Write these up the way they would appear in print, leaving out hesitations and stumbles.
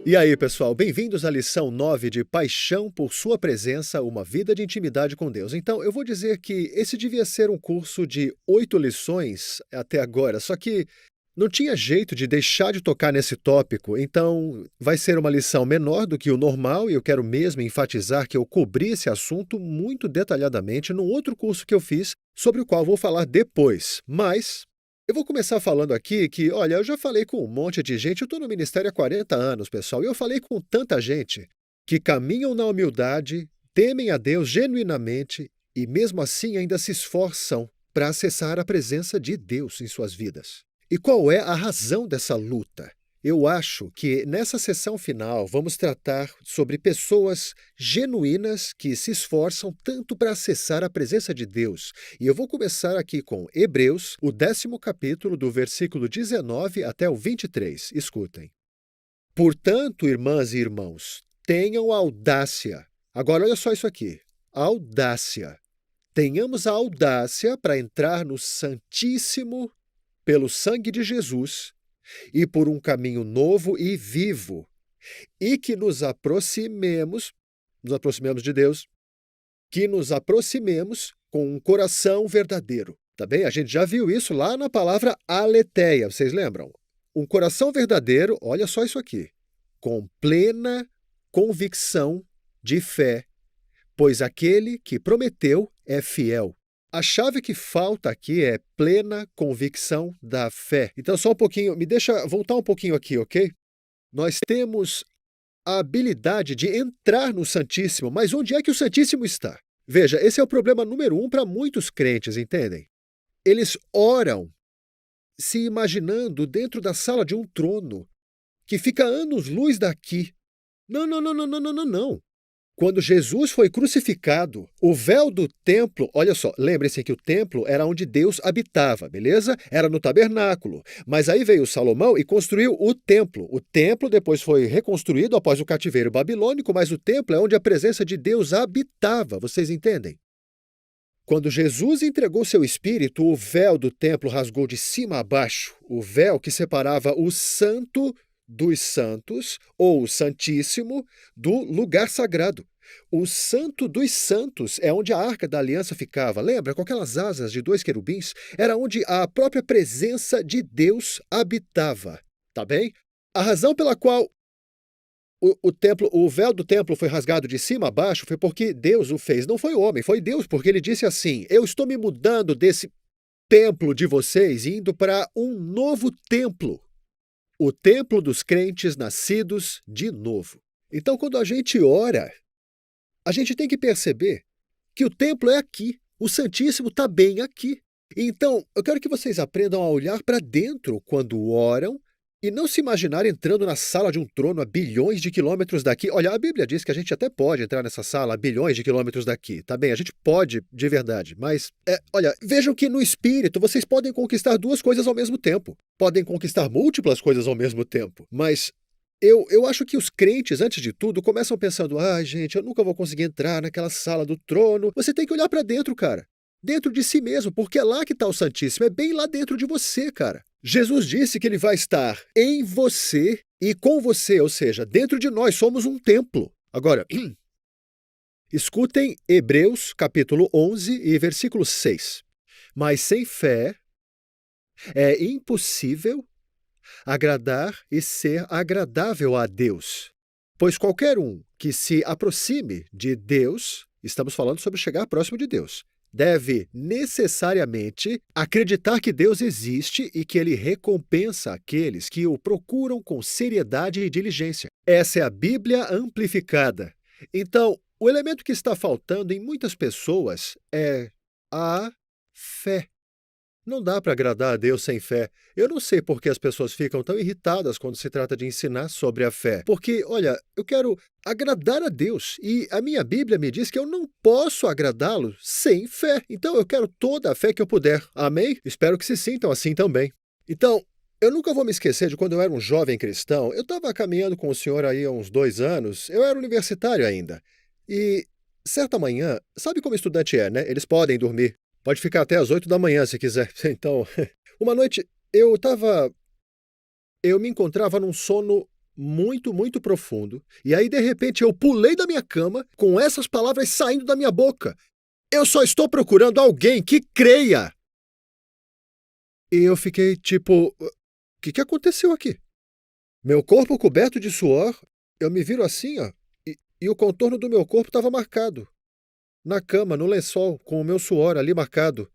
E aí, pessoal, bem-vindos à lição 9 de Paixão por Sua Presença, uma vida de intimidade com Deus. Então, eu vou dizer que esse devia ser um curso de 8 lições até agora, só que não tinha jeito de deixar de tocar nesse tópico, então vai ser uma lição menor do que o normal e eu quero mesmo enfatizar que eu cobri esse assunto muito detalhadamente num outro curso que eu fiz, sobre o qual vou falar depois. Mas eu vou começar falando aqui que, olha, eu já falei com um monte de gente, eu estou no ministério há 40 anos, pessoal, e eu falei com tanta gente que caminham na humildade, temem a Deus genuinamente e mesmo assim ainda se esforçam para acessar a presença de Deus em suas vidas. E qual é a razão dessa luta? Eu acho que nessa sessão final vamos tratar sobre pessoas genuínas que se esforçam tanto para acessar a presença de Deus. E eu vou começar aqui com Hebreus, o 10º capítulo, do versículo 19 até o 23. Escutem. Portanto, irmãs e irmãos, tenham audácia. Agora olha só isso aqui. Audácia. Tenhamos a audácia para entrar no Santíssimo pelo sangue de Jesus e por um caminho novo e vivo, e que nos aproximemos de Deus, que nos aproximemos com um coração verdadeiro. Tá bem? A gente já viu isso lá na palavra aletheia, vocês lembram? Um coração verdadeiro, olha só isso aqui, com plena convicção de fé, pois aquele que prometeu é fiel. A chave que falta aqui é plena convicção da fé. Então, só um pouquinho, me deixa voltar um pouquinho aqui, ok? Nós temos a habilidade de entrar no Santíssimo, mas onde é que o Santíssimo está? Veja, esse é o problema número 1 para muitos crentes, entendem? Eles oram se imaginando dentro da sala de um trono, que fica anos-luz daqui. Não, não, não, não, não, não, não, não. Quando Jesus foi crucificado, o véu do templo, olha só, lembre-se que o templo era onde Deus habitava, beleza? Era no tabernáculo. Mas aí veio Salomão e construiu o templo. O templo depois foi reconstruído após o cativeiro babilônico, mas o templo é onde a presença de Deus habitava, vocês entendem? Quando Jesus entregou seu espírito, o véu do templo rasgou de cima a baixo, o véu que separava o santo dos santos, ou o santíssimo, do lugar sagrado. O santo dos santos é onde a arca da aliança ficava. Lembra, com aquelas asas de 2 querubins? Era onde a própria presença de Deus habitava. Tá bem? A razão pela qual o véu do templo foi rasgado de cima a baixo foi porque Deus o fez. Não foi o homem, foi Deus, porque ele disse assim: eu estou me mudando desse templo de vocês e indo para um novo templo. O templo dos crentes nascidos de novo. Então, quando a gente ora, a gente tem que perceber que o templo é aqui. O Santíssimo está bem aqui. Então, eu quero que vocês aprendam a olhar para dentro quando oram e não se imaginar entrando na sala de um trono a bilhões de quilômetros daqui. Olha, a Bíblia diz que a gente até pode entrar nessa sala a bilhões de quilômetros daqui. Tá bem, a gente pode de verdade, mas, olha, vejam que no espírito vocês podem conquistar 2 coisas ao mesmo tempo. Podem conquistar múltiplas coisas ao mesmo tempo. Mas eu acho que os crentes, antes de tudo, começam pensando: gente, eu nunca vou conseguir entrar naquela sala do trono. Você tem que olhar para dentro, cara. Dentro de si mesmo, porque é lá que está o Santíssimo, é bem lá dentro de você, cara. Jesus disse que ele vai estar em você e com você, ou seja, dentro de nós somos um templo. Agora, escutem Hebreus capítulo 11 e versículo 6. Mas sem fé é impossível agradar e ser agradável a Deus. Pois qualquer um que se aproxime de Deus, estamos falando sobre chegar próximo de Deus, deve necessariamente acreditar que Deus existe e que ele recompensa aqueles que o procuram com seriedade e diligência. Essa é a Bíblia amplificada. Então, o elemento que está faltando em muitas pessoas é a fé. Não dá para agradar a Deus sem fé. Eu não sei por que as pessoas ficam tão irritadas quando se trata de ensinar sobre a fé. Porque, olha, eu quero agradar a Deus e a minha Bíblia me diz que eu não posso agradá-lo sem fé. Então eu quero toda a fé que eu puder. Amém? Espero que se sintam assim também. Então, eu nunca vou me esquecer de quando eu era um jovem cristão. Eu estava caminhando com o senhor aí há uns 2 anos. Eu era universitário ainda. E, certa manhã, sabe como estudante é, né? Eles podem dormir. Pode ficar até às 8 da manhã, se quiser. Então, uma noite eu me encontrava num sono muito, muito profundo, e aí de repente eu pulei da minha cama com essas palavras saindo da minha boca. Eu só estou procurando alguém que creia. E eu fiquei tipo, o que aconteceu aqui? Meu corpo coberto de suor, eu me viro assim, ó, e o contorno do meu corpo estava marcado. Na cama, no lençol, com o meu suor ali marcado.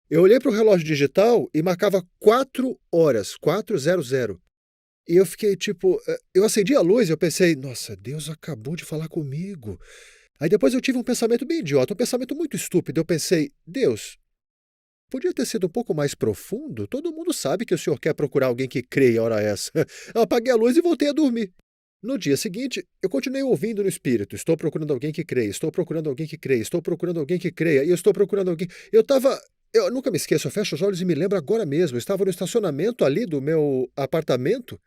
Eu olhei para o relógio digital e marcava 4 horas, 4:00. E eu fiquei tipo, eu acendi a luz e eu pensei, nossa, Deus acabou de falar comigo. Aí depois eu tive um pensamento bem idiota, um pensamento muito estúpido. Eu pensei, Deus, podia ter sido um pouco mais profundo? Todo mundo sabe que o senhor quer procurar alguém que creia a hora essa. Eu apaguei a luz e voltei a dormir. No dia seguinte, eu continuei ouvindo no espírito. Estou procurando alguém que creia, estou procurando alguém que creia, estou procurando alguém que creia, e eu estou procurando alguém. Eu nunca me esqueço, eu fecho os olhos e me lembro agora mesmo. Eu estava no estacionamento ali do meu apartamento,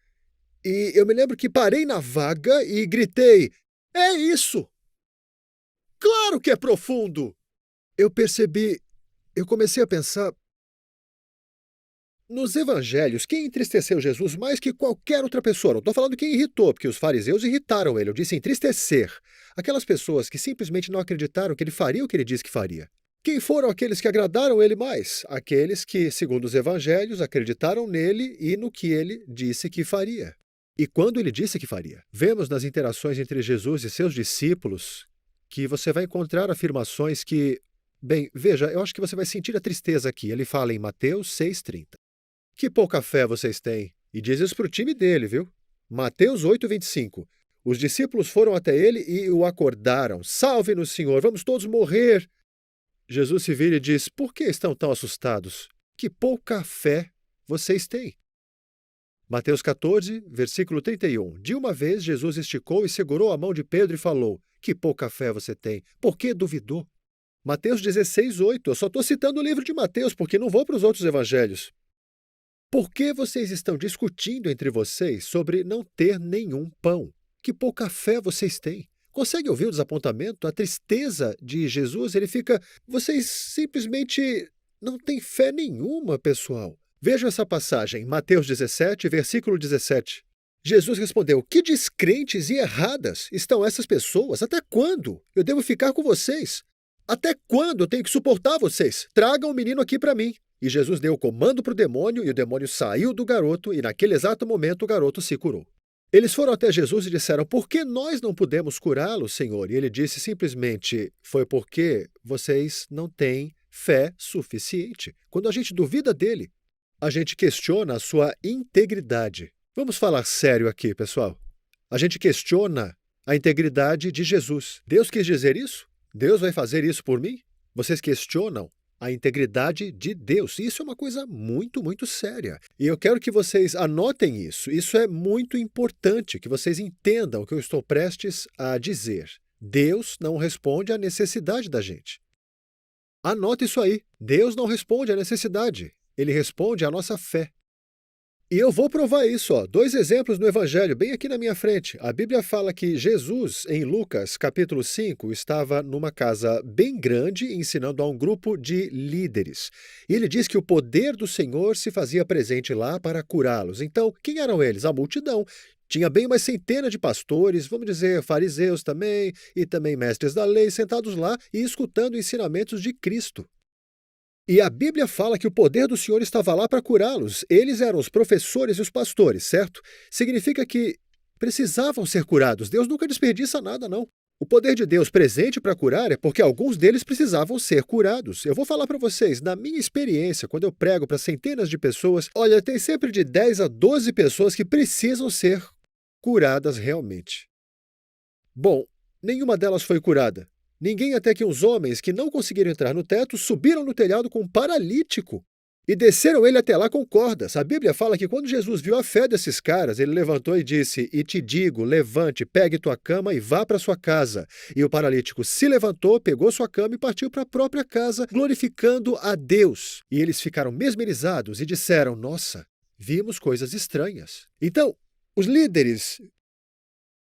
e eu me lembro que parei na vaga e gritei: É isso! Claro que é profundo! Eu percebi, eu comecei a pensar. Nos evangelhos, quem entristeceu Jesus mais que qualquer outra pessoa? Não estou falando quem irritou, porque os fariseus irritaram ele. Eu disse entristecer. Aquelas pessoas que simplesmente não acreditaram que ele faria o que ele disse que faria. Quem foram aqueles que agradaram ele mais? Aqueles que, segundo os evangelhos, acreditaram nele e no que ele disse que faria. E quando ele disse que faria? Vemos nas interações entre Jesus e seus discípulos que você vai encontrar afirmações que... Bem, veja, eu acho que você vai sentir a tristeza aqui. Ele fala em Mateus 6,30. Que pouca fé vocês têm. E diz isso para o time dele, viu? Mateus 8,25. Os discípulos foram até ele e o acordaram. Salve-nos, Senhor, vamos todos morrer. Jesus se vira e diz, por que estão tão assustados? Que pouca fé vocês têm. Mateus 14, versículo 31. De uma vez, Jesus esticou e segurou a mão de Pedro e falou, que pouca fé você tem. Por que duvidou? Mateus 16,8. Eu só estou citando o livro de Mateus, porque não vou para os outros evangelhos. Por que vocês estão discutindo entre vocês sobre não ter nenhum pão? Que pouca fé vocês têm. Consegue ouvir o desapontamento, a tristeza de Jesus? Ele fica... Vocês simplesmente não têm fé nenhuma, pessoal. Veja essa passagem, Mateus 17, versículo 17. Jesus respondeu, que descrentes e erradas estão essas pessoas? Até quando eu devo ficar com vocês? Até quando eu tenho que suportar vocês? Tragam o menino aqui para mim. E Jesus deu o comando para o demônio, e o demônio saiu do garoto, e naquele exato momento o garoto se curou. Eles foram até Jesus e disseram, por que nós não podemos curá-lo, Senhor? E ele disse simplesmente, foi porque vocês não têm fé suficiente. Quando a gente duvida dele, a gente questiona a sua integridade. Vamos falar sério aqui, pessoal. A gente questiona a integridade de Jesus. Deus quis dizer isso? Deus vai fazer isso por mim? Vocês questionam a integridade de Deus. Isso é uma coisa muito, muito séria. E eu quero que vocês anotem isso. Isso é muito importante, que vocês entendam o que eu estou prestes a dizer. Deus não responde à necessidade da gente. Anote isso aí. Deus não responde à necessidade. Ele responde à nossa fé. E eu vou provar isso, ó. 2 exemplos no Evangelho, bem aqui na minha frente. A Bíblia fala que Jesus, em Lucas, capítulo 5, estava numa casa bem grande, ensinando a um grupo de líderes. E ele diz que o poder do Senhor se fazia presente lá para curá-los. Então, quem eram eles? A multidão. Tinha bem umas centenas de pastores, vamos dizer, fariseus também, e também mestres da lei, sentados lá e escutando ensinamentos de Cristo. E a Bíblia fala que o poder do Senhor estava lá para curá-los. Eles eram os professores e os pastores, certo? Significa que precisavam ser curados. Deus nunca desperdiça nada, não. O poder de Deus presente para curar é porque alguns deles precisavam ser curados. Eu vou falar para vocês, na minha experiência, quando eu prego para centenas de pessoas, olha, tem sempre de 10 a 12 pessoas que precisam ser curadas realmente. Bom, nenhuma delas foi curada. Ninguém até que uns homens que não conseguiram entrar no teto subiram no telhado com um paralítico e desceram ele até lá com cordas. A Bíblia fala que quando Jesus viu a fé desses caras, ele levantou e disse, e te digo, levante, pegue tua cama e vá para sua casa. E o paralítico se levantou, pegou sua cama e partiu para a própria casa, glorificando a Deus. E eles ficaram mesmerizados e disseram, nossa, vimos coisas estranhas. Então, os líderes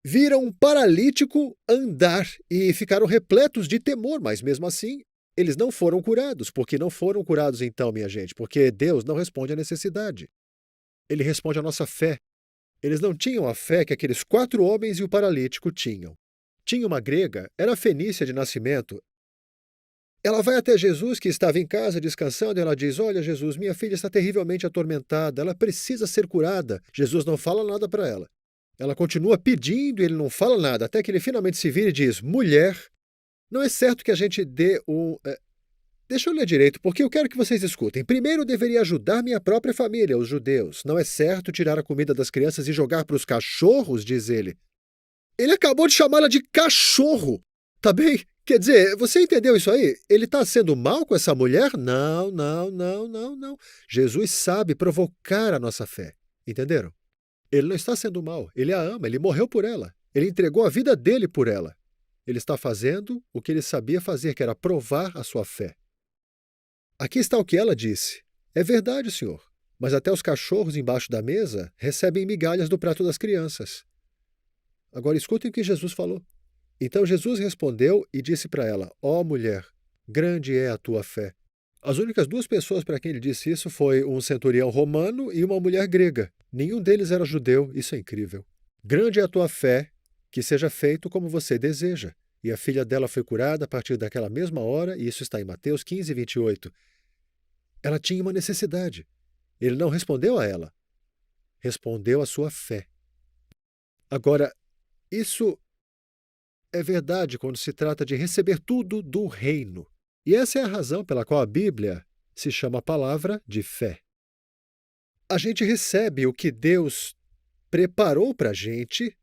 viram um paralítico andar e ficaram repletos de temor, mas mesmo assim, eles não foram curados. Por que não foram curados então, minha gente? Porque Deus não responde à necessidade. Ele responde à nossa fé. Eles não tinham a fé que aqueles 4 homens e o paralítico tinham. Tinha uma grega, era fenícia de nascimento. Ela vai até Jesus, que estava em casa descansando, e ela diz: Olha, Jesus, minha filha está terrivelmente atormentada, ela precisa ser curada. Jesus não fala nada para ela. Ela continua pedindo e ele não fala nada, até que ele finalmente se vira e diz: Mulher, não é certo que a gente dê um. Deixa eu ler direito, porque eu quero que vocês escutem. Primeiro, eu deveria ajudar minha própria família, os judeus. Não é certo tirar a comida das crianças e jogar para os cachorros, diz ele. Ele acabou de chamá-la de cachorro. Tá bem? Quer dizer, você entendeu isso aí? Ele está sendo mal com essa mulher? Não, não, não, não, não. Jesus sabe provocar a nossa fé. Entenderam? Ele não está sendo mal. Ele a ama, ele morreu por ela. Ele entregou a vida dele por ela. Ele está fazendo o que ele sabia fazer, que era provar a sua fé. Aqui está o que ela disse. É verdade, senhor, mas até os cachorros embaixo da mesa recebem migalhas do prato das crianças. Agora escutem o que Jesus falou. Então Jesus respondeu e disse para ela: Ó mulher, grande é a tua fé. As únicas 2 pessoas para quem ele disse isso foi um centurião romano e uma mulher grega. Nenhum deles era judeu, isso é incrível. Grande é a tua fé, que seja feito como você deseja. E a filha dela foi curada a partir daquela mesma hora, e isso está em Mateus 15, 28. Ela tinha uma necessidade. Ele não respondeu a ela. Respondeu a sua fé. Agora, isso é verdade quando se trata de receber tudo do reino. E essa é a razão pela qual a Bíblia se chama a palavra de fé. A gente recebe o que Deus preparou para a gente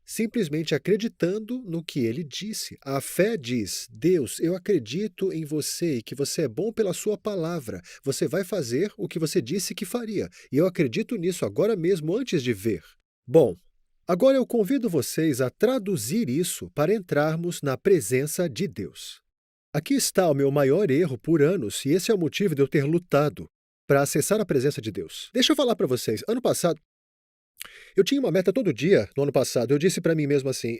simplesmente acreditando no que ele disse. A fé diz: Deus, eu acredito em você e que você é bom pela sua palavra. Você vai fazer o que você disse que faria. E eu acredito nisso agora mesmo, antes de ver. Bom, agora eu convido vocês a traduzir isso para entrarmos na presença de Deus. Aqui está o meu maior erro por anos, e esse é o motivo de eu ter lutado para acessar a presença de Deus. Deixa eu falar para vocês. Ano passado, eu tinha uma meta todo dia no ano passado. Eu disse para mim mesmo assim: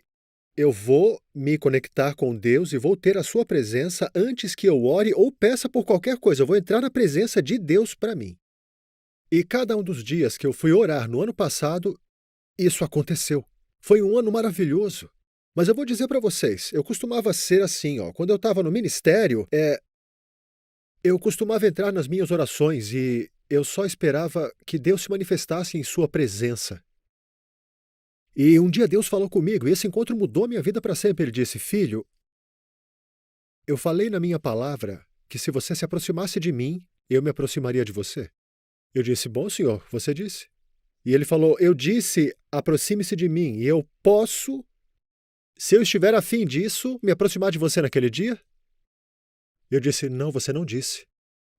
eu vou me conectar com Deus e vou ter a sua presença antes que eu ore ou peça por qualquer coisa. Eu vou entrar na presença de Deus para mim. E cada um dos dias que eu fui orar no ano passado, isso aconteceu. Foi um ano maravilhoso. Mas eu vou dizer para vocês, eu costumava ser assim, quando eu estava no ministério, eu costumava entrar nas minhas orações e eu só esperava que Deus se manifestasse em sua presença. E um dia Deus falou comigo, e esse encontro mudou minha vida para sempre. Ele disse: Filho, eu falei na minha palavra que se você se aproximasse de mim, eu me aproximaria de você. Eu disse: Bom, senhor, você disse. E ele falou: Eu disse, aproxime-se de mim, e eu posso, se eu estiver afim disso, me aproximar de você naquele dia? Eu disse: Não, você não disse.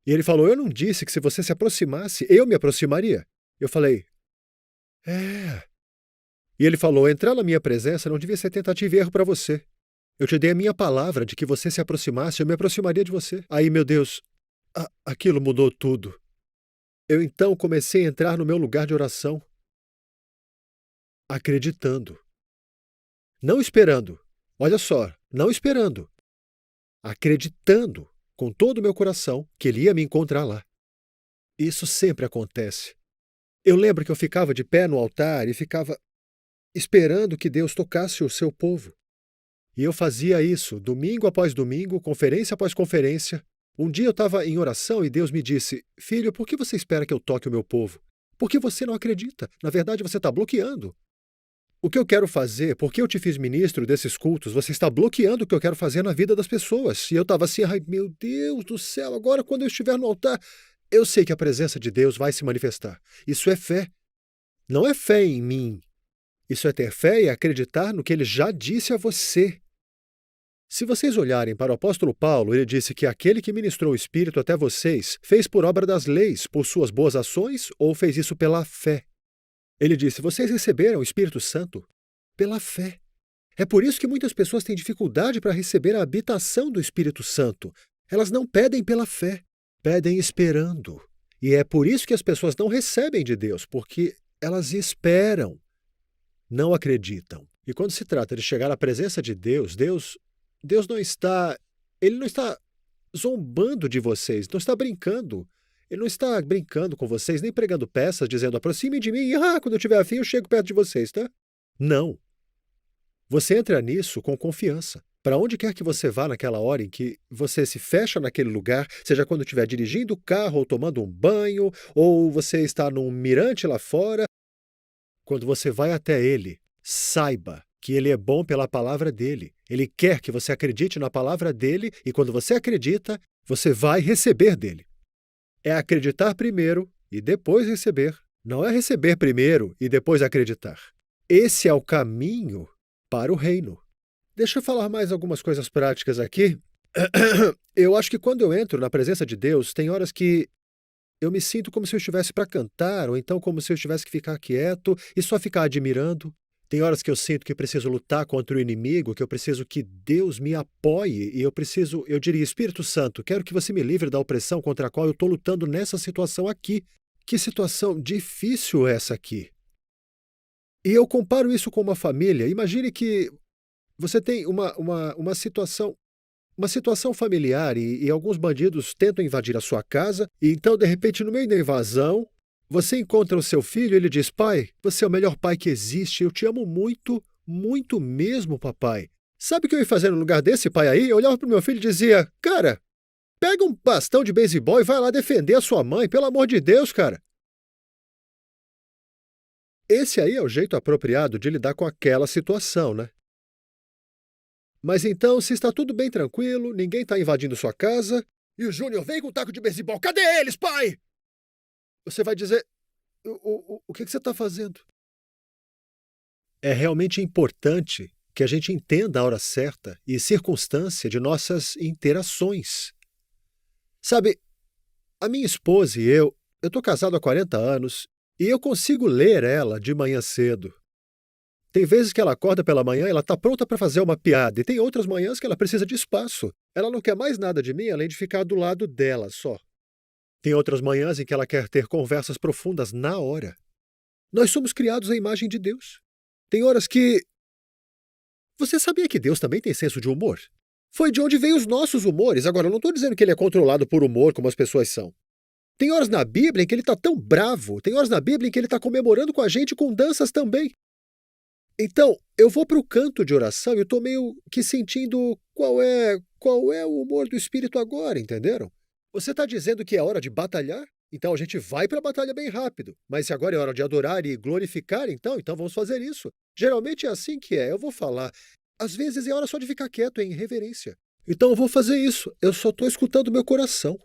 E ele falou: Eu não disse que se você se aproximasse, eu me aproximaria. Eu falei: É. E ele falou: Entrar na minha presença não devia ser tentativa e erro para você. Eu te dei a minha palavra de que você se aproximasse, eu me aproximaria de você. Aí, meu Deus, aquilo mudou tudo. Eu então comecei a entrar no meu lugar de oração, acreditando. Não esperando. Olha só, não esperando. Acreditando com todo o meu coração que ele ia me encontrar lá. Isso sempre acontece. Eu lembro que eu ficava de pé no altar e ficava esperando que Deus tocasse o seu povo. E eu fazia isso domingo após domingo, conferência após conferência. Um dia eu estava em oração e Deus me disse: Filho, por que você espera que eu toque o meu povo? Porque você não acredita. Na verdade, você está bloqueando. O que eu quero fazer, porque eu te fiz ministro desses cultos, você está bloqueando o que eu quero fazer na vida das pessoas. E eu estava assim: ai, meu Deus do céu, agora quando eu estiver no altar, eu sei que a presença de Deus vai se manifestar. Isso é fé. Não é fé em mim. Isso é ter fé e acreditar no que ele já disse a você. Se vocês olharem para o apóstolo Paulo, ele disse que aquele que ministrou o Espírito até vocês fez por obra das leis, por suas boas ações, ou fez isso pela fé. Ele disse: vocês receberam o Espírito Santo pela fé. É por isso que muitas pessoas têm dificuldade para receber a habitação do Espírito Santo. Elas não pedem pela fé, pedem esperando. E é por isso que as pessoas não recebem de Deus, porque elas esperam, não acreditam. E quando se trata de chegar à presença de Deus, Deus não está, ele não está zombando de vocês, não está brincando. Ele não está brincando com vocês, nem pregando peças, dizendo aproximem de mim e quando eu tiver afim eu chego perto de vocês, tá? Não. Você entra nisso com confiança. Para onde quer que você vá naquela hora em que você se fecha naquele lugar, seja quando estiver dirigindo o carro ou tomando um banho, ou você está num mirante lá fora, quando você vai até ele, saiba que ele é bom pela palavra dele. Ele quer que você acredite na palavra dele e quando você acredita, você vai receber dele. É acreditar primeiro e depois receber. Não é receber primeiro e depois acreditar. Esse é o caminho para o reino. Deixa eu falar mais algumas coisas práticas aqui. Eu acho que quando eu entro na presença de Deus, tem horas que eu me sinto como se eu estivesse para cantar, ou então como se eu tivesse que ficar quieto e só ficar admirando. Tem horas que eu sinto que preciso lutar contra o inimigo, que eu preciso que Deus me apoie e eu diria, Espírito Santo, quero que você me livre da opressão contra a qual eu estou lutando nessa situação aqui. Que situação difícil é essa aqui? E eu comparo isso com uma família. Imagine que você tem uma situação familiar e alguns bandidos tentam invadir a sua casa e então, de repente, no meio da invasão, você encontra o seu filho e ele diz, pai, você é o melhor pai que existe, eu te amo muito, muito mesmo, papai. Sabe o que eu ia fazer no lugar desse pai aí? Eu olhava para o meu filho e dizia, cara, pega um bastão de beisebol e vai lá defender a sua mãe, pelo amor de Deus, cara. Esse aí é o jeito apropriado de lidar com aquela situação, né? Mas então, se está tudo bem tranquilo, ninguém está invadindo sua casa, e o Júnior vem com um taco de beisebol, cadê eles, pai? Você vai dizer, o que você está fazendo? É realmente importante que a gente entenda a hora certa e circunstância de nossas interações. Sabe, a minha esposa e eu estou casado há 40 anos, e eu consigo ler ela de manhã cedo. Tem vezes que ela acorda pela manhã e ela está pronta para fazer uma piada, e tem outras manhãs que ela precisa de espaço. Ela não quer mais nada de mim além de ficar do lado dela só. Tem outras manhãs em que ela quer ter conversas profundas na hora. Nós somos criados à imagem de Deus. Tem horas que... Você sabia que Deus também tem senso de humor? Foi de onde veio os nossos humores. Agora, eu não estou dizendo que ele é controlado por humor como as pessoas são. Tem horas na Bíblia em que ele está tão bravo, tem horas na Bíblia em que ele está comemorando com a gente com danças também. Então, eu vou para o canto de oração e eu estou meio que sentindo qual é o humor do Espírito agora, entenderam? Você está dizendo que é hora de batalhar? Então a gente vai para a batalha bem rápido. Mas se agora é hora de adorar e glorificar, então vamos fazer isso. Geralmente é assim que é, eu vou falar. Às vezes é hora só de ficar quieto em reverência. Então eu vou fazer isso, eu só estou escutando meu coração.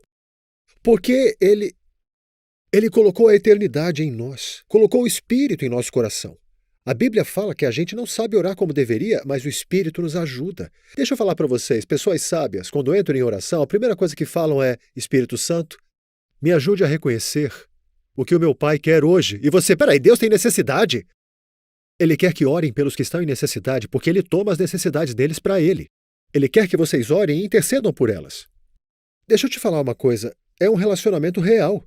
Porque ele colocou a eternidade em nós, colocou o Espírito em nosso coração. A Bíblia fala que a gente não sabe orar como deveria, mas o Espírito nos ajuda. Deixa eu falar para vocês, pessoas sábias, quando entram em oração, a primeira coisa que falam é, Espírito Santo, me ajude a reconhecer o que o meu Pai quer hoje. E você, peraí, Deus tem necessidade? Ele quer que orem pelos que estão em necessidade, porque Ele toma as necessidades deles para Ele. Ele quer que vocês orem e intercedam por elas. Deixa eu te falar uma coisa, é um relacionamento real.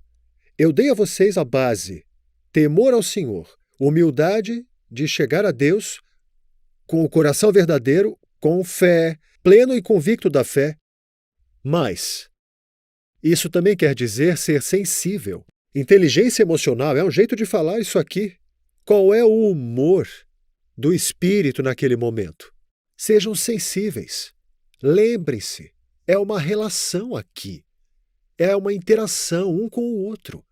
Eu dei a vocês a base, temor ao Senhor, humildade de chegar a Deus com o coração verdadeiro, com fé, pleno e convicto da fé. Mas isso também quer dizer ser sensível. Inteligência emocional é um jeito de falar isso aqui. Qual é o humor do espírito naquele momento? Sejam sensíveis. Lembrem-se, é uma relação aqui. É uma interação um com o outro.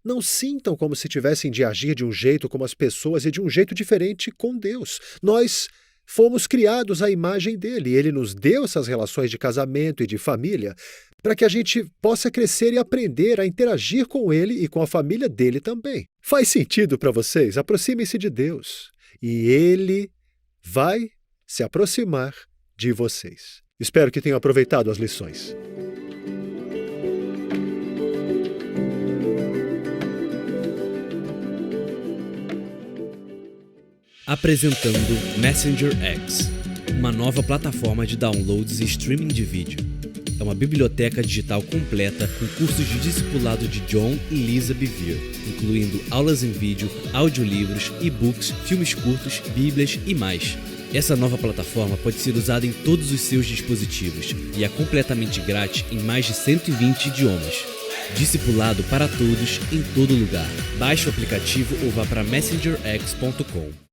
Não sintam como se tivessem de agir de um jeito como as pessoas e de um jeito diferente com Deus. Nós fomos criados à imagem dele. Ele nos deu essas relações de casamento e de família para que a gente possa crescer e aprender a interagir com ele e com a família dele também. Faz sentido para vocês? Aproximem-se de Deus e ele vai se aproximar de vocês. Espero que tenham aproveitado as lições. Apresentando Messenger X, uma nova plataforma de downloads e streaming de vídeo. É uma biblioteca digital completa com cursos de discipulado de John e Lisa Bevere, incluindo aulas em vídeo, audiolivros, e-books, filmes curtos, bíblias e mais. Essa nova plataforma pode ser usada em todos os seus dispositivos e é completamente grátis em mais de 120 idiomas. Discipulado para todos, em todo lugar. Baixe o aplicativo ou vá para messengerx.com.